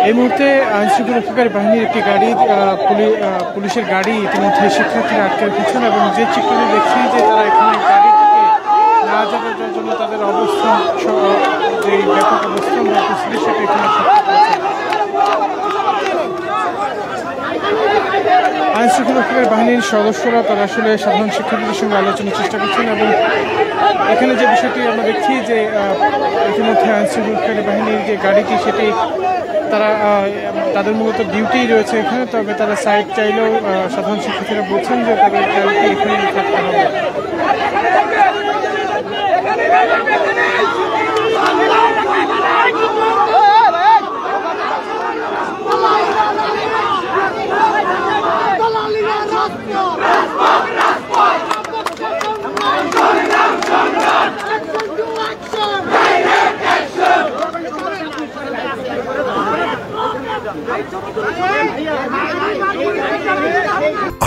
এই মুহূর্তে আইনশৃঙ্খলা রক্ষাকারী বাহিনীর একটি গাড়ি পুলিশের গাড়ি ইতিমধ্যে শিক্ষার্থীরা আটকে রেখেছেন এবং যে চিত্রটি দেখছি যে তারা এখানে গাড়ি থেকে না যাওয়ার জন্য তাদের অবস্থান যে ব্যাপক অবস্থান ছিল সেটা এখানে আইনশৃঙ্খলা রক্ষাকারী বাহিনীর সদস্যরা তারা আসলে সাধারণ শিক্ষার্থীদের সঙ্গে আলোচনার চেষ্টা করছেন এবং এখানে যে বিষয়টি আমরা দেখছি যে ইতিমধ্যে আইনশৃঙ্খলা রক্ষাকারী বাহিনীর যে গাড়িটি সেটি তারা তাদের মূলত ডিউটি রয়েছে এখানে, তবে তারা সাইড চাইলেও সাধারণ শিক্ষার্থীরা বলছেন যে তাদের গাড়িটি এখানে থাকতে হবে।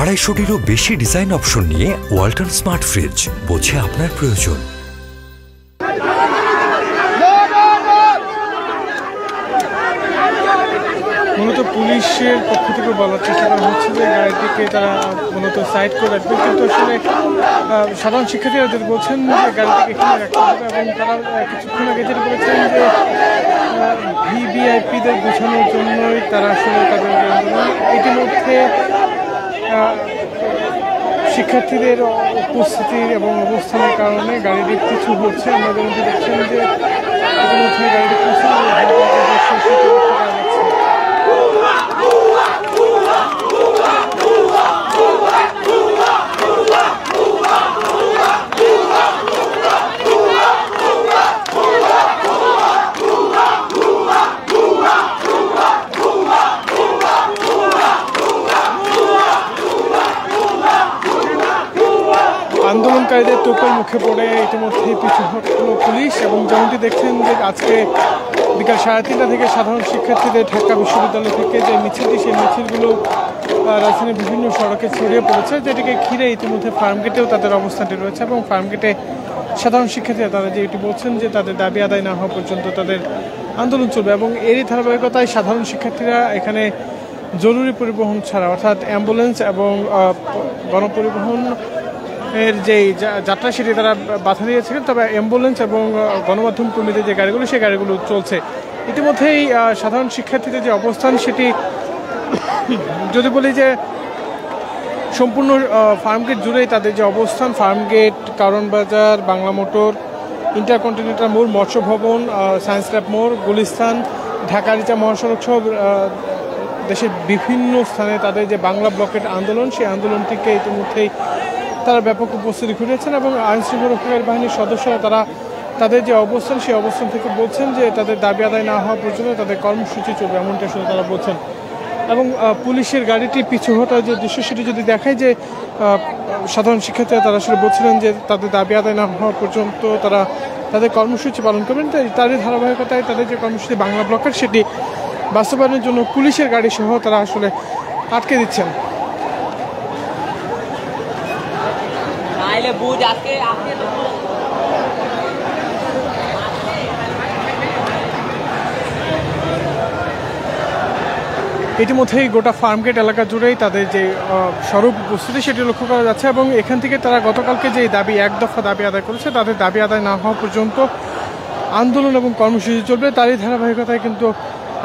আড়াইশোটিরও বেশি ডিজাইন অপশন নিয়ে ওয়ালটন স্মার্ট ফ্রিজ, বোঝে আপনার প্রয়োজন। মূলত পুলিশের পক্ষ থেকে বলার চেষ্টা করা হচ্ছে যে গাড়িটিকে তারা মূলত সাইড করে রাখবে, কিন্তু আসলে সাধারণ শিক্ষার্থীরা যদি বলছেন যে গাড়িটিকে এখানে রাখতে হবে এবং তারা কিছুক্ষণ আগে যেটা বলেছেন যে ভিভিআইপিদের বোঝানোর জন্যই তারা আসলে তাদের ইতিমধ্যে শিক্ষার্থীদের উপস্থিতির এবং অবস্থানের কারণে গাড়িটি কিছু হচ্ছে। আমরা যেমনটি দেখছেন যে ইতিমধ্যে গাড়িটি কিছু আন্দোলনকারীদের তোপের মুখে পড়ে ইতিমধ্যে পিছু হটল পুলিশ এবং যেমনটি দেখছেন যে আজকে বিকাল 3:30 থেকে সাধারণ শিক্ষার্থীদের ঢাকা বিশ্ববিদ্যালয় থেকে যে মিছিলটি সেই মিছিলগুলো রাজধানীর বিভিন্ন সড়কে ছড়িয়ে পড়েছে, যেটিকে ঘিরে ইতিমধ্যে ফার্মগেটেও তাদের অবস্থানটি রয়েছে এবং ফার্মগেটে সাধারণ শিক্ষার্থীরা তারা যেটি বলছেন যে তাদের দাবি আদায় না হওয়া পর্যন্ত তাদের আন্দোলন চলবে এবং এরই ধারাবাহিকতায় সাধারণ শিক্ষার্থীরা এখানে জরুরি পরিবহন ছাড়া অর্থাৎ অ্যাম্বুলেন্স এবং গণপরিবহন এর যে যাত্রা সেটি তারা বাধা দিয়েছিলেন, তবে অ্যাম্বুলেন্স এবং গণমাধ্যম কর্মীদের যে গাড়িগুলো সেই গাড়িগুলো চলছে। ইতিমধ্যেই সাধারণ শিক্ষার্থীদের যে অবস্থান সেটি যদি বলি যে সম্পূর্ণ ফার্মগেট জুড়েই তাদের যে অবস্থান, ফার্মগেট, কারণ বাজার, বাংলা মোটর, ইন্টারকন্টিনেন্টাল মোড়, মৎস্য ভবন, সায়েন্স ল্যাব মোড়, গুলিস্তান, ঢাকা রিচা মহাসড়ক সহ দেশের বিভিন্ন স্থানে তাদের যে বাংলা ব্লকের আন্দোলন সেই আন্দোলনটিকে ইতিমধ্যেই তারা ব্যাপক উপস্থিতি ঘটিয়েছেন এবং আইনশৃঙ্খলা রক্ষাকারী বাহিনীর সদস্যরা তারা তাদের যে অবস্থান সেই অবস্থান থেকে বলছেন যে তাদের দাবি আদায় না হওয়া পর্যন্ত তাদের কর্মসূচি চলবে, এমনটি আসলে তারা বলছেন। এবং পুলিশের গাড়িটি পিছু হটার যে দৃশ্য সেটি যদি দেখায় যে সাধারণ শিক্ষার্থীরা তারা আসলে বলছিলেন যে তাদের দাবি আদায় না হওয়া পর্যন্ত তারা তাদের কর্মসূচি পালন করবেন। তারই ধারাবাহিকতায় তাদের যে কর্মসূচি বাংলা ব্লকের সেটি বাস্তবায়নের জন্য পুলিশের গাড়ি সহ তারা আসলে আটকে দিচ্ছেন। ইতিমধ্যেই গোটা ফার্মগেট এলাকা জুড়েই তাদের যে স্বরূপ উপস্থিতি সেটি লক্ষ্য করা যাচ্ছে এবং এখান থেকে তারা গতকালকে যে দাবি এক দফা দাবি আদায় করেছে তাদের দাবি আদায় না হওয়া পর্যন্ত আন্দোলন এবং কর্মসূচি চলবে। তারই ধারাবাহিকতায় কিন্তু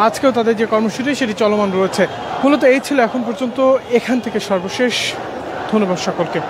আজকেও তাদের যে কর্মসূচি সেটি চলমান রয়েছে। মূলত এই ছিল এখন পর্যন্ত এখান থেকে সর্বশেষ। ধন্যবাদ সকলকে।